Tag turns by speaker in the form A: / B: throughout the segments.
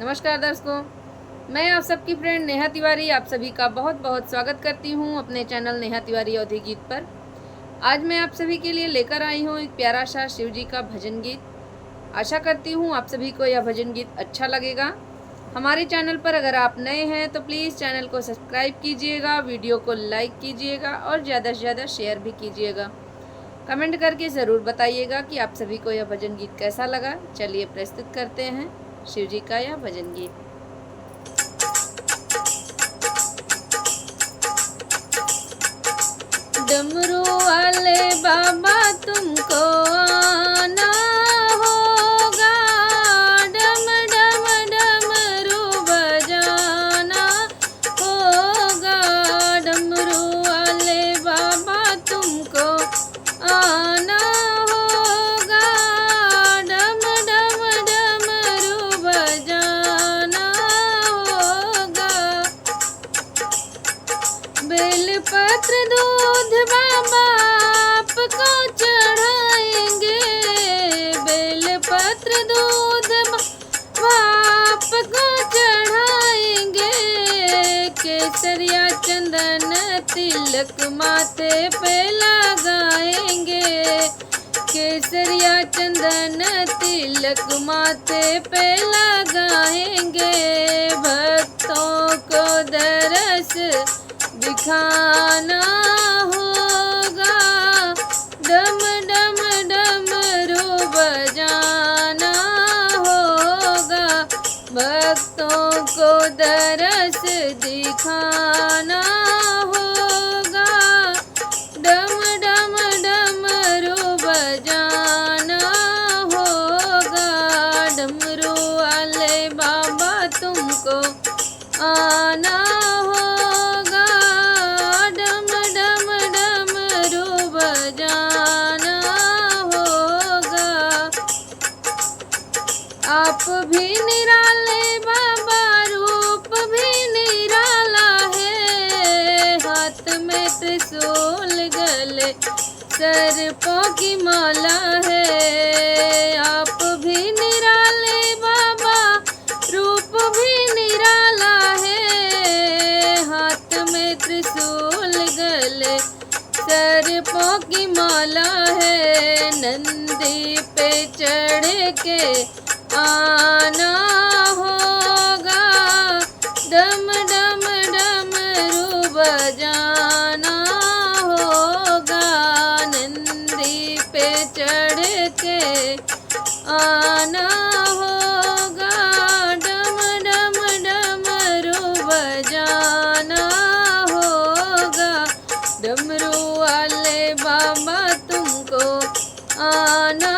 A: नमस्कार दर्शकों, मैं आप सबकी फ्रेंड नेहा तिवारी आप सभी का बहुत बहुत स्वागत करती हूं अपने चैनल नेहा तिवारी अवधी गीत पर। आज मैं आप सभी के लिए लेकर आई हूं एक प्यारा सा शिव जी का भजन गीत। आशा करती हूं आप सभी को यह भजन गीत अच्छा लगेगा। हमारे चैनल पर अगर आप नए हैं तो प्लीज़ चैनल को सब्सक्राइब कीजिएगा, वीडियो को लाइक कीजिएगा और ज़्यादा से ज़्यादा शेयर भी कीजिएगा। कमेंट करके ज़रूर बताइएगा कि आप सभी को यह भजन गीत कैसा लगा। चलिए प्रस्तुत करते हैं शिव जी का यह भजन गीत। डमरू वाले बाबा तुमको आना होगा, डम डम डमरू बजाना होगा। डमरू वाले बाबा तुमको आना होगा, डम डम डमरू बजाना होगा। बेलपत्र दूध बाबा आपको चढ़ाएंगे, बेलपत्र दूध बाबा आपको चढ़ाएंगे। केसरिया चंदन तिलक माथे पे लगाएंगे, केसरिया चंदन तिलक माथे पे लगाएंगे। भक्तों को दरस दिखाना होगा, डम डम डमरू बजाना होगा। भक्तों को दरस दिखाना होगा, डम डम डमरू बजाना होगा। डमरू वाले बाबा तुमको आना होगा, डम डम डमरू बजाना होगा। आप भी निराले बाबा, रूप भी निराला है। हाथ में त्रिशूल, गले सर्पों की माला है। आप भी निराले बाबा, रूप भी निराला है। हाथ में त्रिशूल, गले सर्पों की माला है। नंदी पे चढ़ के आना होगा, डम डम डमरू बजाना होगा। नंदी पे चढ़ के आना होगा, डम डम डमरू बजाना होगा। डमरू वाले बाबा तुमको आना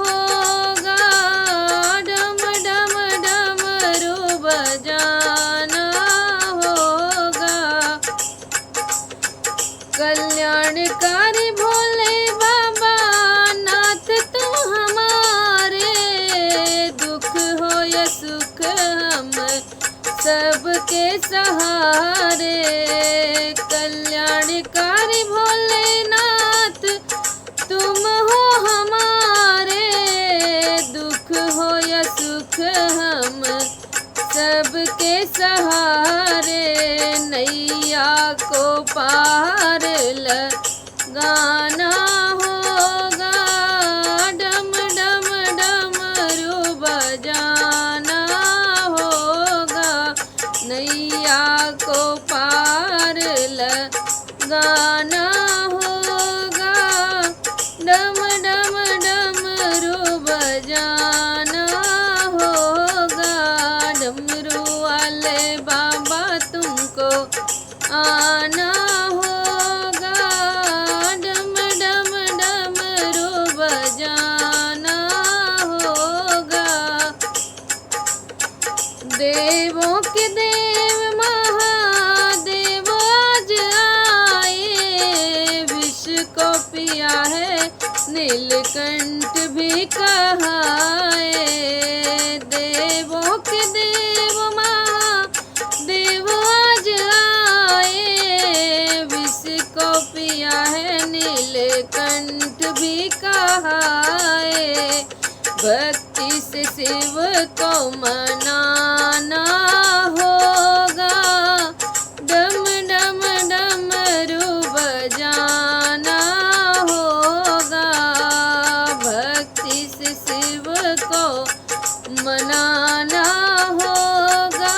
A: होगा, डम डम डमरू बजाना होगा। कल्याणकारी भोले बाबा नाथ तुम हमारे, दुख हो या सुख हम सबके सहारे। कल्याणकारी भोलेनाथ तुम हो हमारे, दुख हो या सुख हम सबके सहारे। नैया को पार लगाना होगा, डम डम डमरू बजाना होगा। नैया को पार लगाना होगा, डम डम डमरू बजाना होगा। डमरू वाले बाबा तुमको आना होगा, डम डम डमरू बजाना होगा। देवों के देव महादेव आज आए, विष को पिया है नीलकंठ भी कहाए। देवों के देव महादेव आज आए, विष को पिया है नीलकंठ भी कहाए। भक्ति से शिव को मना मनाना होगा,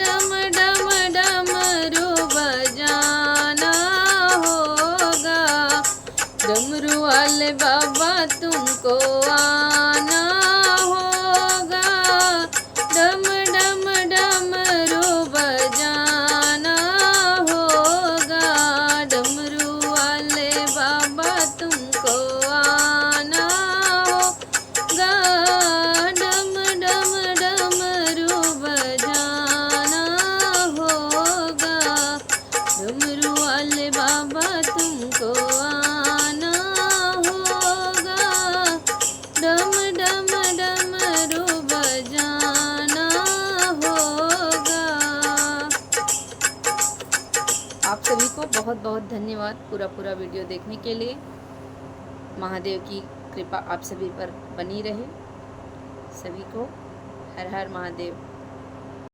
A: डम डम डमरू बजाना होगा, डमरू वाले बाबा तुमको आना होगा, डम डम डमरू बजाना होगा, डमरू वाले बाबा तुमको आना होगा, डम डम डमरू बजाना होगा, डमरू वाले बाबा तुमको आना होगा, डम डम डमरू बजाना होगा। आप सभी को बहुत बहुत धन्यवाद पूरा वीडियो देखने के लिए। महादेव की कृपा आप सभी पर बनी रहे। सभी को हर हर महादेव।